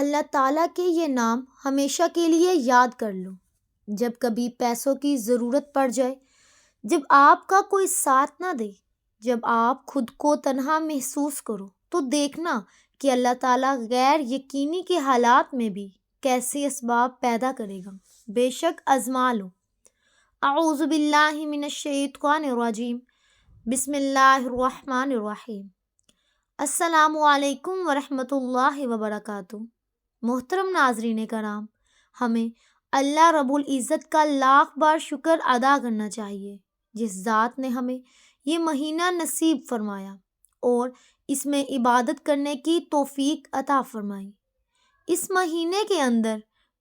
اللہ تعالیٰ کے یہ نام ہمیشہ کے لیے یاد کر لو۔ جب کبھی پیسوں کی ضرورت پڑ جائے، جب آپ کا کوئی ساتھ نہ دے، جب آپ خود کو تنہا محسوس کرو، تو دیکھنا کہ اللہ تعالیٰ غیر یقینی کے حالات میں بھی کیسے اسباب پیدا کرے گا۔ بے شک آزما لو۔ اعوذ باللہ من الشیطان الرجیم، بسم اللہ الرحمن الرحیم۔ السلام علیکم ورحمۃ اللہ وبرکاتہ۔ محترم ناظرین کرام، ہمیں اللہ رب العزت کا لاکھ بار شکر ادا کرنا چاہیے، جس ذات نے ہمیں یہ مہینہ نصیب فرمایا اور اس میں عبادت کرنے کی توفیق عطا فرمائی۔ اس مہینے کے اندر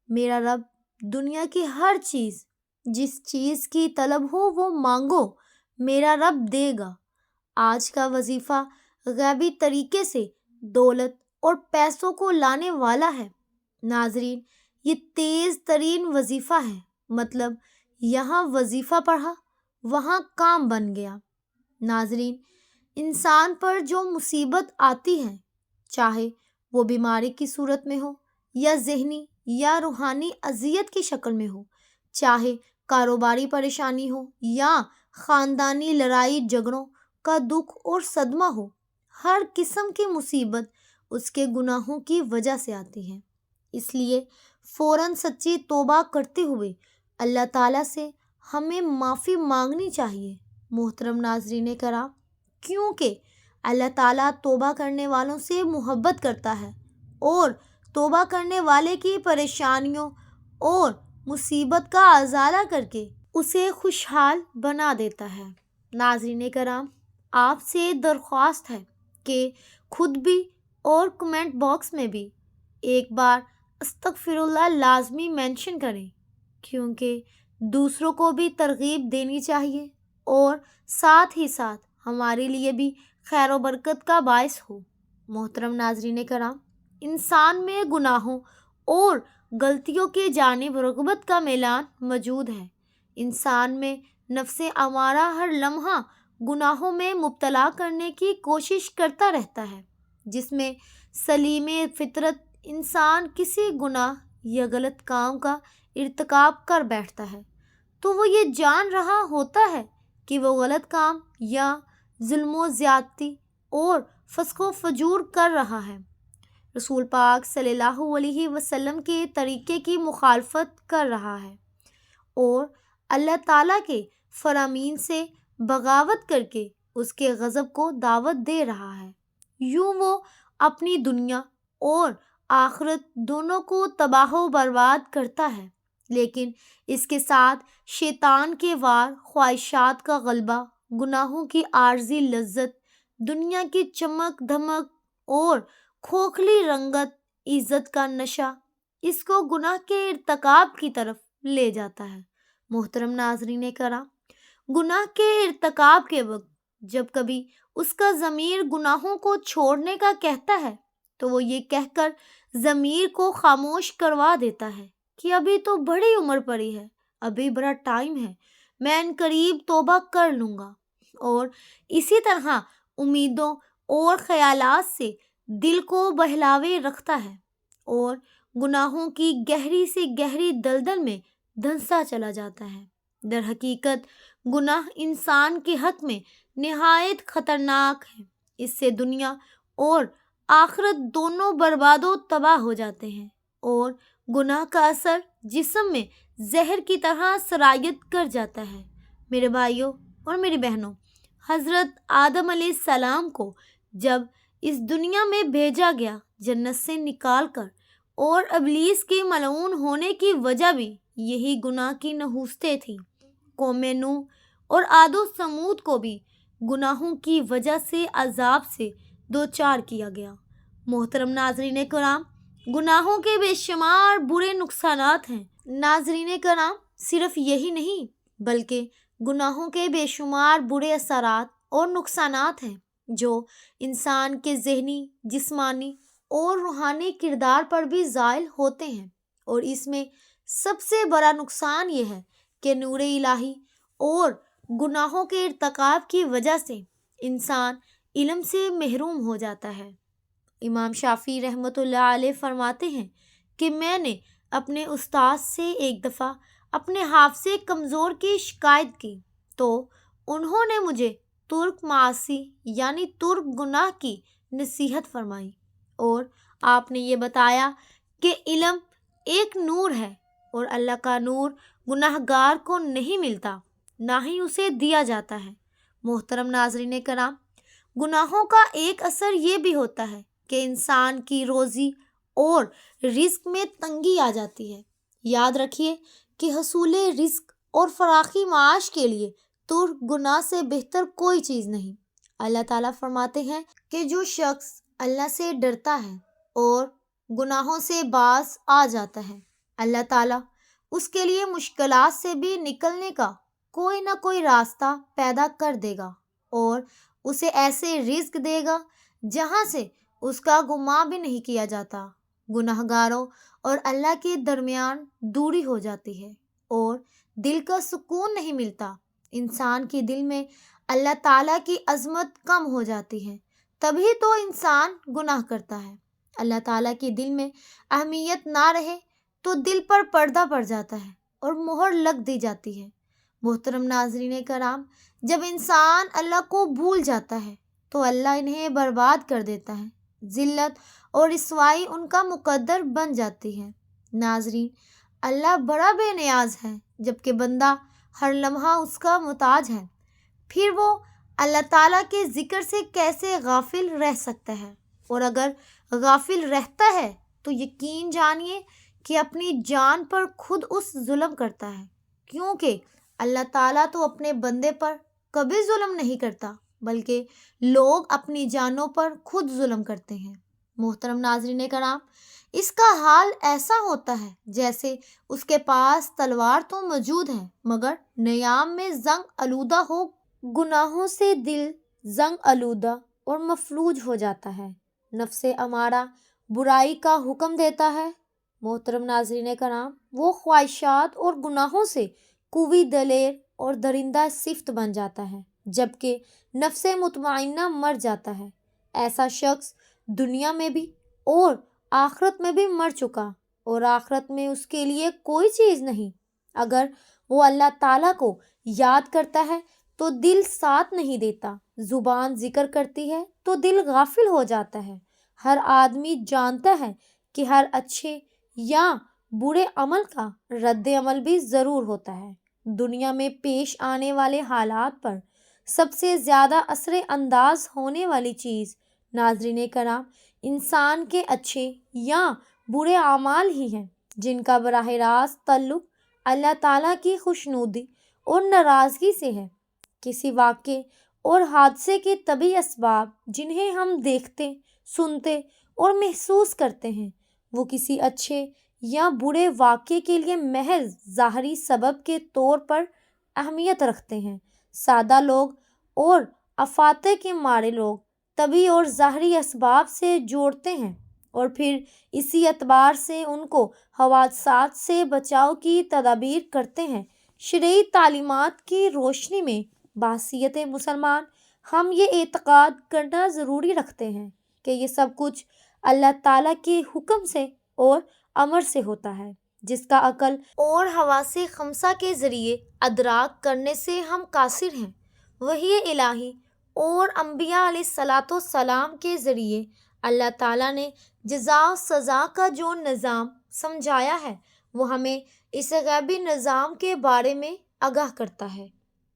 میرا رب دنیا کی ہر چیز، جس چیز کی طلب ہو وہ مانگو، میرا رب دے گا۔ آج کا وظیفہ غیبی طریقے سے دولت اور پیسوں کو لانے والا ہے۔ ناظرین، یہ تیز ترین وظیفہ ہے، مطلب یہاں وظیفہ پڑھا وہاں کام بن گیا۔ ناظرین، انسان پر جو مصیبت آتی ہے، چاہے وہ بیماری کی صورت میں ہو یا ذہنی یا روحانی اذیت کی شکل میں ہو، چاہے کاروباری پریشانی ہو یا خاندانی لڑائی جھگڑوں کا دکھ اور صدمہ ہو، ہر قسم کی مصیبت اس کے گناہوں کی وجہ سے آتی ہے۔ اس لیے فوراً سچی توبہ کرتے ہوئے اللہ تعالیٰ سے ہمیں معافی مانگنی چاہیے۔ محترم ناظرین کرام، کیونکہ اللہ تعالیٰ توبہ کرنے والوں سے محبت کرتا ہے اور توبہ کرنے والے کی پریشانیوں اور مصیبت کا ازالہ کر کے اسے خوشحال بنا دیتا ہے۔ ناظرین کرام، آپ سے درخواست ہے کہ خود بھی اور کمنٹ باکس میں بھی ایک بار استغفر اللہ لازمی مینشن کریں، کیونکہ دوسروں کو بھی ترغیب دینی چاہیے اور ساتھ ہی ساتھ ہمارے لیے بھی خیر و برکت کا باعث ہو۔ محترم ناظرین کرام، انسان میں گناہوں اور غلطیوں کی جانب رغبت کا میلان موجود ہے۔ انسان میں نفس امارہ ہر لمحہ گناہوں میں مبتلا کرنے کی کوشش کرتا رہتا ہے، جس میں سلیم فطرت انسان کسی گناہ یا غلط کام کا ارتکاب کر بیٹھتا ہے تو وہ یہ جان رہا ہوتا ہے کہ وہ غلط کام یا ظلم و زیادتی اور فسق و فجور کر رہا ہے، رسول پاک صلی اللہ علیہ وسلم کے طریقے کی مخالفت کر رہا ہے اور اللہ تعالیٰ کے فرامین سے بغاوت کر کے اس کے غضب کو دعوت دے رہا ہے۔ یوں وہ اپنی دنیا اور آخرت دونوں کو تباہ و برباد کرتا ہے، لیکن اس کے ساتھ شیطان کے وار خواہشات کا غلبہ، گناہوں کی عارضی لذت، دنیا کی چمک دھمک اور کھوکھلی رنگت، عزت کا نشہ اس کو گناہ کے ارتکاب کی طرف لے جاتا ہے۔ محترم ناظرین کرام، گناہ کے ارتکاب کے وقت جب کبھی اس کا ضمیر گناہوں کو چھوڑنے کا کہتا ہے تو وہ یہ کہہ کر ضمیر کو خاموش کروا دیتا ہے کہ ابھی تو بڑی عمر پڑی ہے، ابھی بڑا ٹائم ہے، میں ان قریب توبہ کر لوں گا، اور اسی طرح امیدوں اور خیالات سے دل کو بہلاوے رکھتا ہے اور گناہوں کی گہری سے گہری دلدل میں دھنسا چلا جاتا ہے۔ در حقیقت گناہ انسان کے حق میں نہایت خطرناک ہے، اس سے دنیا اور آخرت دونوں برباد و تباہ ہو جاتے ہیں، اور گناہ کا اثر جسم میں زہر کی طرح سرایت کر جاتا ہے۔ میرے بھائیوں اور میری بہنوں، حضرت آدم علیہ السلام کو جب اس دنیا میں بھیجا گیا جنت سے نکال کر، اور ابلیس کے ملعون ہونے کی وجہ بھی یہی گناہ کی نحوستیں تھیں۔ قوم نوح اور عاد و ثمود کو بھی گناہوں کی وجہ سے عذاب سے دوچار کیا گیا۔ محترم ناظرین کرام، گناہوں کے بے شمار برے نقصانات ہیں۔ ناظرین کرام، صرف یہی نہیں بلکہ گناہوں کے بے شمار برے اثرات اور نقصانات ہیں جو انسان کے ذہنی، جسمانی اور روحانی کردار پر بھی زائل ہوتے ہیں، اور اس میں سب سے بڑا نقصان یہ ہے کہ نور الہی اور گناہوں کے ارتکاب کی وجہ سے انسان علم سے محروم ہو جاتا ہے۔ امام شافعی رحمۃ اللہ علیہ فرماتے ہیں کہ میں نے اپنے استاد سے ایک دفعہ اپنے حافظے کمزور کی شکایت کی تو انہوں نے مجھے ترک معاصی یعنی ترک گناہ کی نصیحت فرمائی، اور آپ نے یہ بتایا کہ علم ایک نور ہے اور اللہ کا نور گناہ گار کو نہیں ملتا، نہ ہی اسے دیا جاتا ہے۔ محترم ناظرین کرام، گناہوں کا ایک اثر یہ بھی ہوتا ہے کہ انسان کی روزی اور رزق میں تنگی آ جاتی ہے۔ یاد رکھیے کہ حصول رزق اور فراخی معاش کے لیے ترک گناہ سے بہتر کوئی چیز نہیں۔ اللہ تعالیٰ فرماتے ہیں کہ جو شخص اللہ سے ڈرتا ہے اور گناہوں سے باز آ جاتا ہے، اللہ تعالیٰ اس کے لیے مشکلات سے بھی نکلنے کا کوئی نہ کوئی راستہ پیدا کر دے گا اور اسے ایسے رزق دے گا جہاں سے اس کا گمان بھی نہیں کیا جاتا۔ گناہ گاروں اور اللہ کے درمیان دوری ہو جاتی ہے اور دل کا سکون نہیں ملتا۔ انسان کے دل میں اللہ تعالیٰ کی عظمت کم ہو جاتی ہے، تبھی تو انسان گناہ کرتا ہے۔ اللہ تعالیٰ کے دل میں اہمیت نہ رہے تو دل پر پردہ پڑ جاتا ہے اور مہر لگ دی جاتی ہے۔ محترم ناظرین کرام، جب انسان اللہ کو بھول جاتا ہے تو اللہ انہیں برباد کر دیتا ہے، ذلت اور رسوائی ان کا مقدر بن جاتی ہے۔ ناظرین، اللہ بڑا بے نیاز ہے جبکہ بندہ ہر لمحہ اس کا محتاج ہے، پھر وہ اللہ تعالیٰ کے ذکر سے کیسے غافل رہ سکتا ہے؟ اور اگر غافل رہتا ہے تو یقین جانیے کہ اپنی جان پر خود اس ظلم کرتا ہے، کیونکہ اللہ تعالیٰ تو اپنے بندے پر کبھی ظلم نہیں کرتا بلکہ لوگ اپنی جانوں پر خود ظلم کرتے ہیں۔ محترم ناظرین کرام، اس کا حال ایسا ہوتا ہے جیسے اس کے پاس تلوار تو موجود ہے مگر نیام میں زنگ آلودہ ہو۔ گناہوں سے دل زنگ آلودہ اور مفلوج ہو جاتا ہے، نفس امارہ برائی کا حکم دیتا ہے۔ محترم ناظرین کرام، وہ خواہشات اور گناہوں سے قوی دلیر اور درندہ صفت بن جاتا ہے جبکہ نفس مطمئنہ مر جاتا ہے۔ ایسا شخص دنیا میں بھی اور آخرت میں بھی مر چکا اور آخرت میں اس کے لیے کوئی چیز نہیں۔ اگر وہ اللہ تعالیٰ کو یاد کرتا ہے تو دل ساتھ نہیں دیتا، زبان ذکر کرتی ہے تو دل غافل ہو جاتا ہے۔ ہر آدمی جانتا ہے کہ ہر اچھے یا برے عمل کا رد عمل بھی ضرور ہوتا ہے۔ دنیا میں پیش آنے والے حالات پر سب سے زیادہ اثر انداز ہونے والی چیز ناظرین کرام انسان کے اچھے یا برے اعمال ہی ہیں، جن کا براہ راست تعلق اللہ تعالیٰ کی خوشنودی اور ناراضگی سے ہے۔ کسی واقعے اور حادثے کے طبعی اسباب جنہیں ہم دیکھتے، سنتے اور محسوس کرتے ہیں، وہ کسی اچھے یا برے واقعے کے لیے محض ظاہری سبب کے طور پر اہمیت رکھتے ہیں۔ سادہ لوگ اور افاتح کے مارے لوگ طبعی اور ظاہری اسباب سے جوڑتے ہیں اور پھر اسی اعتبار سے ان کو حوادثات سے بچاؤ کی تدابیر کرتے ہیں۔ شرعی تعلیمات کی روشنی میں بحیثیت مسلمان ہم یہ اعتقاد کرنا ضروری رکھتے ہیں کہ یہ سب کچھ اللہ تعالیٰ کے حکم سے اور امر سے ہوتا ہے، جس کا عقل اور حواس خمسہ کے ذریعے ادراک کرنے سے ہم قاصر ہیں۔ وحی الہی اور انبیاء علیہ السلام کے ذریعے اللہ تعالیٰ نے جزا و سزا کا جو نظام سمجھایا ہے وہ ہمیں اس غیبی نظام کے بارے میں آگاہ کرتا ہے۔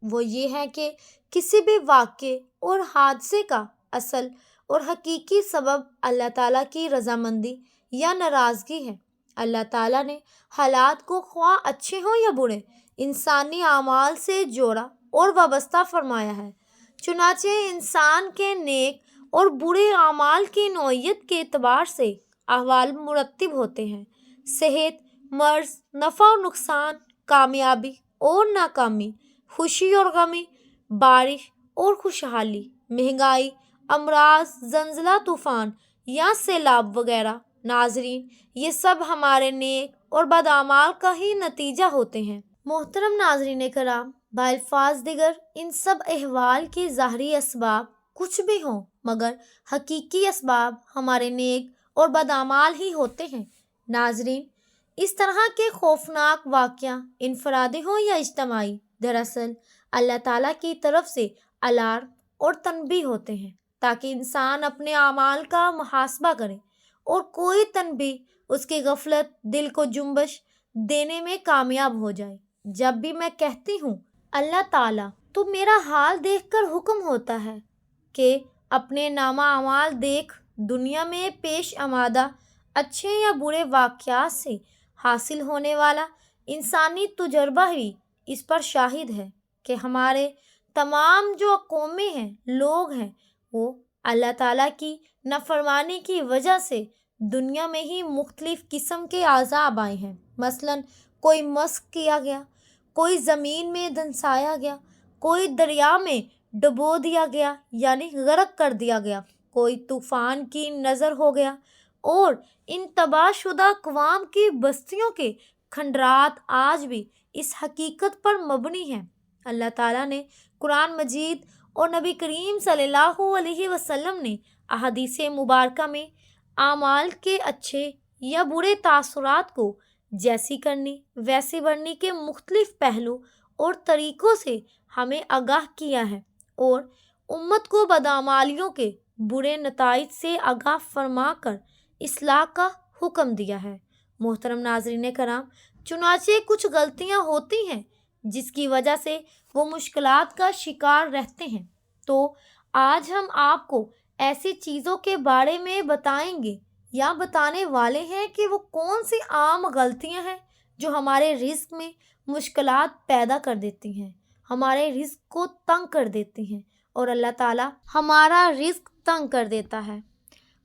وہ یہ ہے کہ کسی بھی واقعے اور حادثے کا اصل اور حقیقی سبب اللہ تعالیٰ کی رضامندی یا ناراضگی ہے۔ اللہ تعالیٰ نے حالات کو خواہ اچھے ہوں یا برے انسانی اعمال سے جوڑا اور وابستہ فرمایا ہے، چنانچہ انسان کے نیک اور برے اعمال کی نوعیت کے اعتبار سے احوال مرتب ہوتے ہیں۔ صحت، مرض، نفع اور نقصان، کامیابی اور ناکامی، خوشی اور غمی، بارش اور خوشحالی، مہنگائی، امراض، زلزلہ، طوفان یا سیلاب وغیرہ۔ ناظرین، یہ سب ہمارے نیک اور بد اعمال کا ہی نتیجہ ہوتے ہیں۔ محترم ناظرین کرام، بالفاظ دیگر ان سب احوال کے ظاہری اسباب کچھ بھی ہوں، مگر حقیقی اسباب ہمارے نیک اور بدعمال ہی ہوتے ہیں۔ ناظرین، اس طرح کے خوفناک واقعہ انفرادی ہوں یا اجتماعی، دراصل اللہ تعالیٰ کی طرف سے الارم اور تنبیہ ہوتے ہیں تاکہ انسان اپنے اعمال کا محاسبہ کرے، اور کوئی تنبیہ اس کی غفلت دل کو جنبش دینے میں کامیاب ہو جائے۔ جب بھی میں کہتی ہوں اللہ تعالیٰ تو میرا حال دیکھ کر حکم ہوتا ہے کہ اپنے نامہ اعمال دیکھ، دنیا میں پیش آمدہ اچھے یا برے واقعات سے حاصل ہونے والا انسانی تجربہ بھی اس پر شاہد ہے کہ ہمارے تمام جو قومیں ہیں، لوگ ہیں، وہ اللہ تعالیٰ کی نافرمانی کی وجہ سے دنیا میں ہی مختلف قسم کے عذاب آئے ہیں۔ مثلاً کوئی مسخ کیا گیا، کوئی زمین میں دھنسایا گیا، کوئی دریا میں ڈبو دیا گیا یعنی غرق کر دیا گیا، کوئی طوفان کی نذر ہو گیا، اور ان تباہ شدہ اقوام کی بستیوں کے کھنڈرات آج بھی اس حقیقت پر مبنی ہیں۔ اللہ تعالیٰ نے قرآن مجید اور نبی کریم صلی اللہ علیہ وسلم نے احادیث مبارکہ میں اعمال کے اچھے یا برے تاثرات کو جیسی کرنی ویسی بڑھنی کے مختلف پہلو اور طریقوں سے ہمیں آگاہ کیا ہے، اور امت کو بدعمالیوں کے برے نتائج سے آگاہ فرما کر اصلاح کا حکم دیا ہے۔ محترم ناظرین کرام، چنانچہ کچھ غلطیاں ہوتی ہیں جس کی وجہ سے وہ مشکلات کا شکار رہتے ہیں، تو آج ہم آپ کو ایسی چیزوں کے بارے میں بتائیں گے یا بتانے والے ہیں کہ وہ کون سی عام غلطیاں ہیں جو ہمارے رزق میں مشکلات پیدا کر دیتی ہیں، ہمارے رزق کو تنگ کر دیتی ہیں، اور اللہ تعالیٰ ہمارا رزق تنگ کر دیتا ہے۔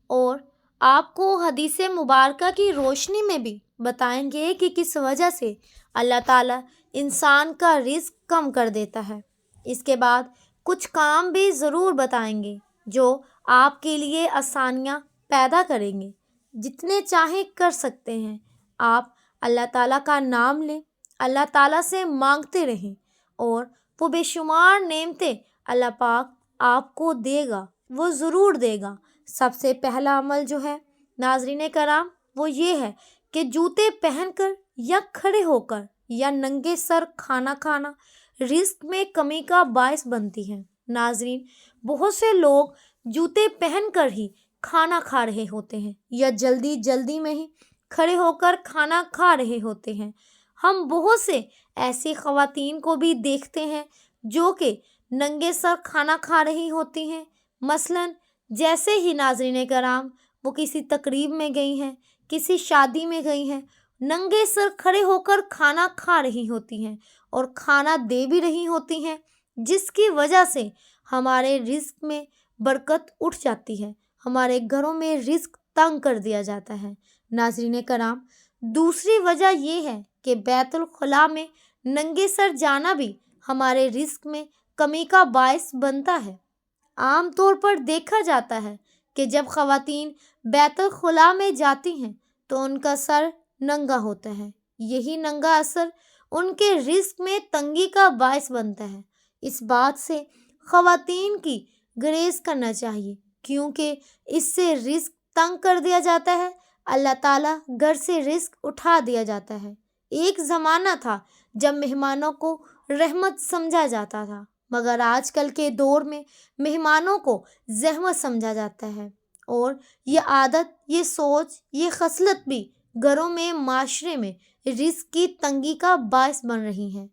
اور آپ کو حدیث مبارکہ کی روشنی میں بھی بتائیں گے کہ کس وجہ سے اللہ تعالیٰ انسان کا رزق کم کر دیتا ہے۔ اس کے بعد کچھ کام بھی ضرور بتائیں گے جو آپ کے لیے آسانیاں پیدا کریں گے، جتنے چاہیں کر سکتے ہیں۔ آپ اللہ تعالیٰ کا نام لیں، اللہ تعالیٰ سے مانگتے رہیں، اور وہ بے شمار نعمتیں اللہ پاک آپ کو دے گا، وہ ضرور دے گا۔ سب سے پہلا عمل جو ہے ناظرین کرام وہ یہ ہے کہ جوتے پہن کر یا کھڑے ہو کر یا ننگے سر کھانا کھانا رزق میں کمی کا باعث بنتی ہے۔ ناظرین، بہت سے لوگ جوتے پہن کر ہی کھانا کھا رہے ہوتے ہیں یا جلدی جلدی میں ہی کھڑے ہو کر کھانا کھا رہے ہوتے ہیں۔ ہم بہت سے ایسی خواتین کو بھی دیکھتے ہیں جو کہ ننگے سر کھانا کھا رہی ہوتی ہیں۔ مثلاً جیسے ہی ناظرین کرام وہ کسی تقریب میں گئی ہیں، کسی شادی میں گئی ہیں، ننگے سر کھڑے ہو کر کھانا کھا رہی ہوتی ہیں اور کھانا دے بھی رہی ہوتی ہیں، جس کی وجہ سے ہمارے رزق میں برکت اٹھ جاتی ہے، ہمارے گھروں میں رزق تنگ کر دیا جاتا ہے۔ ناظرین کرام، دوسری وجہ یہ ہے کہ بیت الخلاء میں ننگے سر جانا بھی ہمارے رزق میں کمی کا باعث بنتا ہے۔ عام طور پر دیکھا جاتا ہے کہ جب خواتین بیت الخلاء میں جاتی ہیں تو ان کا سر ننگا ہوتا ہے، یہی ننگا اثر ان کے رزق میں تنگی کا باعث بنتا ہے۔ اس بات سے خواتین کی گریز کرنا چاہیے، کیونکہ اس سے رزق تنگ کر دیا جاتا ہے، اللہ تعالیٰ گھر سے رزق اٹھا دیا جاتا ہے۔ ایک زمانہ تھا جب مہمانوں کو رحمت سمجھا جاتا تھا، مگر آج کل کے دور میں مہمانوں کو زحمت سمجھا جاتا ہے، اور یہ عادت، یہ سوچ، یہ خصلت بھی گھروں میں، معاشرے میں رزق کی تنگی کا باعث بن رہی ہیں،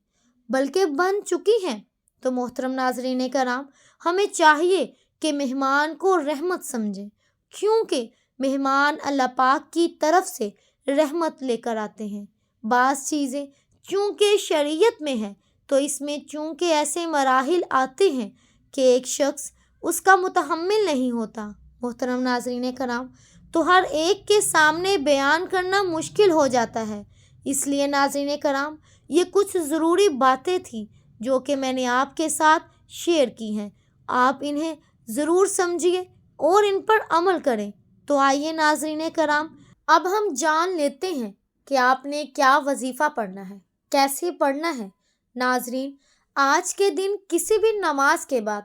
بلکہ بن چکی ہیں۔ تو محترم ناظرین کرام، ہمیں چاہیے کہ مہمان کو رحمت سمجھیں، کیونکہ مہمان اللہ پاک کی طرف سے رحمت لے کر آتے ہیں۔ بعض چیزیں چونکہ شریعت میں ہیں تو اس میں چونکہ ایسے مراحل آتے ہیں کہ ایک شخص اس کا متحمل نہیں ہوتا۔ محترم ناظرین کرام، تو ہر ایک کے سامنے بیان کرنا مشکل ہو جاتا ہے، اس لیے ناظرین کرام یہ کچھ ضروری باتیں تھیں جو کہ میں نے آپ کے ساتھ شیئر کی ہیں۔ آپ انہیں ضرور سمجھیے اور ان پر عمل کریں۔ تو آئیے ناظرین کرام، اب ہم جان لیتے ہیں کہ آپ نے کیا وظیفہ پڑھنا ہے، کیسے پڑھنا ہے۔ ناظرین، آج کے دن کسی بھی نماز کے بعد،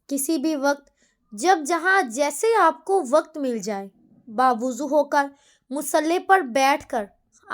کسی بھی وقت جب جہاں جیسے آپ کو وقت مل جائے باوضو ہو کر مصلی پر بیٹھ کر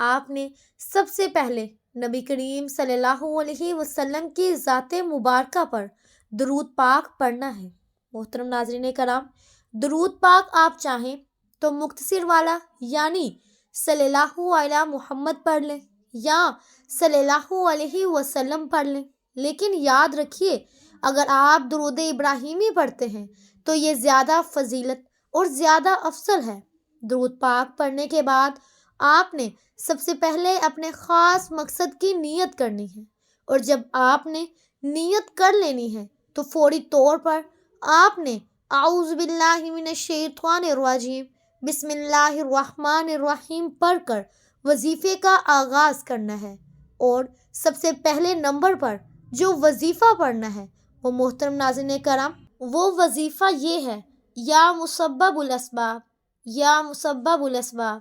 آپ نے سب سے پہلے نبی کریم صلی اللہ علیہ وسلم کی ذات مبارکہ پر درود پاک پڑھنا ہے۔ محترم ناظرین کرام، درود پاک آپ چاہیں تو مختصر والا یعنی صلی اللہ علیہ محمد پڑھ لیں یا صلی اللہ علیہ وسلم پڑھ لیں، لیکن یاد رکھیے اگر آپ درود ابراہیمی پڑھتے ہیں تو یہ زیادہ فضیلت اور زیادہ افضل ہے۔ درود پاک پڑھنے کے بعد آپ نے سب سے پہلے اپنے خاص مقصد کی نیت کرنی ہے، اور جب آپ نے نیت کر لینی ہے تو فوری طور پر آپ نے اعوذ باللہ من الشیطان الرجیم بسم اللہ الرحمن الرحیم پڑھ کر وظیفے کا آغاز کرنا ہے۔ اور سب سے پہلے نمبر پر جو وظیفہ پڑھنا ہے وہ محترم ناظرین کرام، وہ وظیفہ یہ ہے، یا مسبب الاسباب، یا مسبب الاسباب،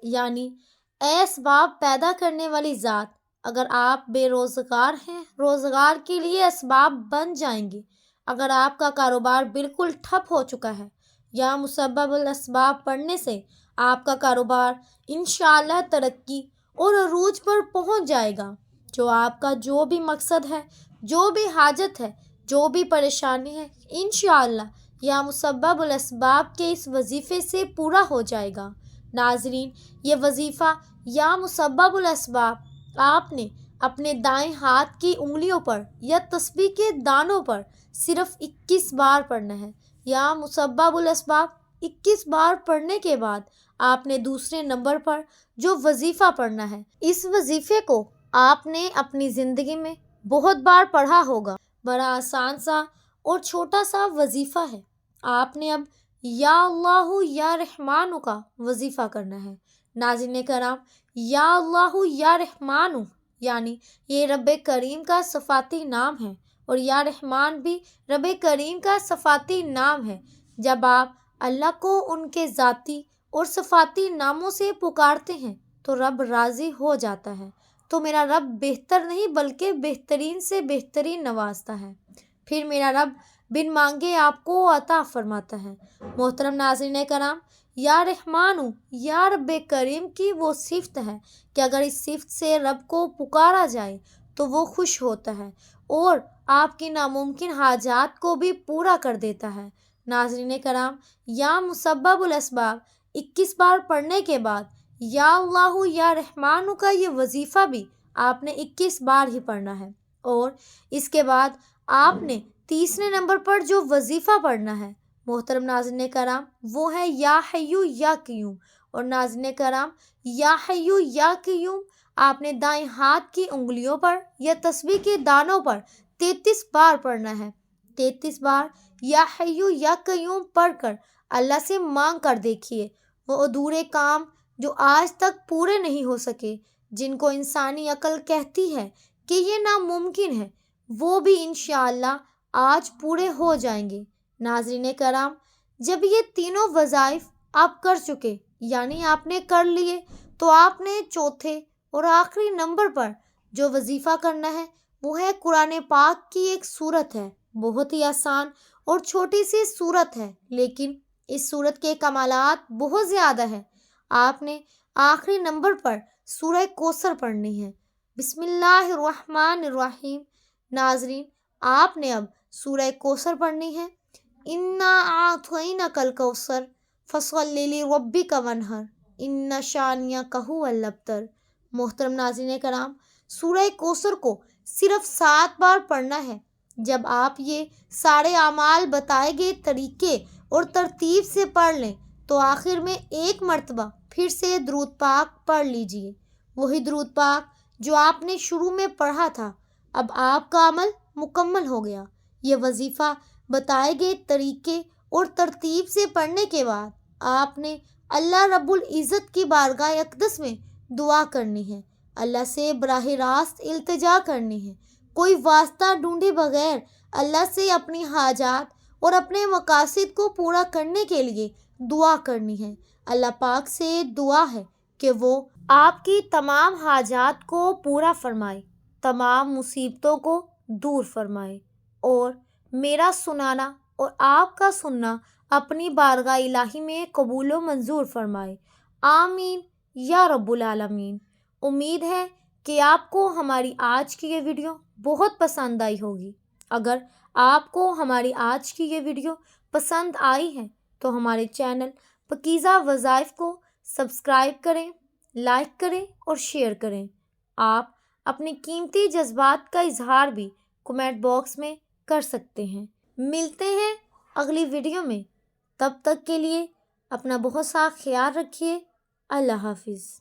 یعنی اے اسباب پیدا کرنے والی ذات، اگر آپ بے روزگار ہیں روزگار کے لیے اسباب بن جائیں گے، اگر آپ کا کاروبار بالکل ٹھپ ہو چکا ہے، یا مسبب الاسباب پڑھنے سے آپ کا کاروبار انشاءاللہ ترقی اور عروج پر پہنچ جائے گا۔ جو آپ کا جو بھی مقصد ہے، جو بھی حاجت ہے، جو بھی پریشانی ہے، انشاءاللہ یا مسبب الاسباب کے اس وظیفے سے پورا ہو جائے گا۔ ناظرین، یہ وظیفہ یا مسبب الاسباب آپ نے اپنے دائیں ہاتھ کی انگلیوں پر یا تسبیح کے دانوں پر صرف 21 بار پڑھنا ہے۔ یا مسبب الاسباب 21 بار پڑھنے کے بعد آپ نے دوسرے نمبر پر جو وظیفہ پڑھنا ہے، اس وظیفے کو آپ نے اپنی زندگی میں بہت بار پڑھا ہوگا۔ بڑا آسان سا اور چھوٹا سا وظیفہ ہے۔ آپ نے اب یا اللہ یا رحمان کا وظیفہ کرنا ہے۔ ناظرین کرام، یا اللہ یا رحمان یعنی یہ رب کریم کا صفاتی نام ہے، اور یا رحمان بھی رب کریم کا صفاتی نام ہے۔ جب آپ اللہ کو ان کے ذاتی اور صفاتی ناموں سے پکارتے ہیں تو رب راضی ہو جاتا ہے، تو میرا رب بہتر نہیں بلکہ بہترین سے بہترین نوازتا ہے، پھر میرا رب بن مانگے آپ کو عطا فرماتا ہے۔ محترم ناظرین کرام، یا رحمان یا رب کریم کی وہ صفت ہے کہ اگر اس صفت سے رب کو پکارا جائے تو وہ خوش ہوتا ہے اور آپ کی ناممکن حاجات کو بھی پورا کر دیتا ہے۔ ناظرین کرام، یا مسبب الاسباب 21 بار پڑھنے کے بعد یا اللہ یا رحمان کا یہ وظیفہ بھی آپ نے 21 بار ہی پڑھنا ہے، اور اس کے بعد آپ نے تیسرے نمبر پر جو وظیفہ پڑھنا ہے محترم ناظرین کرام وہ ہے یا حیو یا قیوم۔ اور ناظرین کرام، یا حیو یا قیوم آپ نے دائیں ہاتھ کی انگلیوں پر یا تسبیح کے دانوں پر 33 بار پڑھنا ہے۔ 33 بار یا حیو یا قیوم پڑھ کر اللہ سے مانگ کر دیکھیے وہ ادھورے کام جو آج تک پورے نہیں ہو سکے، جن کو انسانی عقل کہتی ہے کہ یہ ناممکن ہے، وہ بھی انشاءاللہ آج پورے ہو جائیں گے۔ ناظرین کرام، جب یہ تینوں وظائف آپ کر چکے یعنی آپ نے کر لیے، تو آپ نے چوتھے اور آخری نمبر پر جو وظیفہ کرنا ہے وہ ہے قرآن پاک کی ایک سورت ہے، بہت ہی آسان اور چھوٹی سی سورت ہے، لیکن اس سورت کے کمالات بہت زیادہ ہیں۔ آپ نے آخری نمبر پر سورہ کوثر پڑھنی ہے۔ بسم اللہ الرحمن الرحیم۔ ناظرین، آپ نے اب سورہ کوثر پڑھنی ہے۔ انا اعطیناک الکوثر فصلی لربک وانحر ان شانئک ھو الابتر۔ محترم ناظرین کرام، سورہ کوثر کو صرف 7 بار پڑھنا ہے۔ جب آپ یہ سارے اعمال بتائے گئے طریقے اور ترتیب سے پڑھ لیں تو آخر میں ایک مرتبہ پھر سے درود پاک پڑھ لیجئے، وہی درود پاک جو آپ نے شروع میں پڑھا تھا۔ اب آپ کا عمل مکمل ہو گیا۔ یہ وظیفہ بتائے گئے طریقے اور ترتیب سے پڑھنے کے بعد آپ نے اللہ رب العزت کی بارگاہ اقدس میں دعا کرنی ہے، اللہ سے براہ راست التجا کرنی ہے، کوئی واسطہ ڈھونڈے بغیر اللہ سے اپنی حاجات اور اپنے مقاصد کو پورا کرنے کے لیے دعا کرنی ہے۔ اللہ پاک سے دعا ہے کہ وہ آپ کی تمام حاجات کو پورا فرمائے، تمام مصیبتوں کو دور فرمائے، اور میرا سنانا اور آپ کا سننا اپنی بارگاہ الہی میں قبول و منظور فرمائے۔ آمین یا رب العالمین۔ امید ہے کہ آپ کو ہماری آج کی یہ ویڈیو بہت پسند آئی ہوگی۔ اگر آپ کو ہماری آج کی یہ ویڈیو پسند آئی ہے تو ہمارے چینل پاکیزہ وظائف کو سبسکرائب کریں، لائک کریں اور شیئر کریں۔ آپ اپنے قیمتی جذبات کا اظہار بھی کمنٹ باکس میں کر سکتے ہیں۔ ملتے ہیں اگلی ویڈیو میں، تب تک کے لیے اپنا بہت سا خیال رکھیے۔ اللہ حافظ۔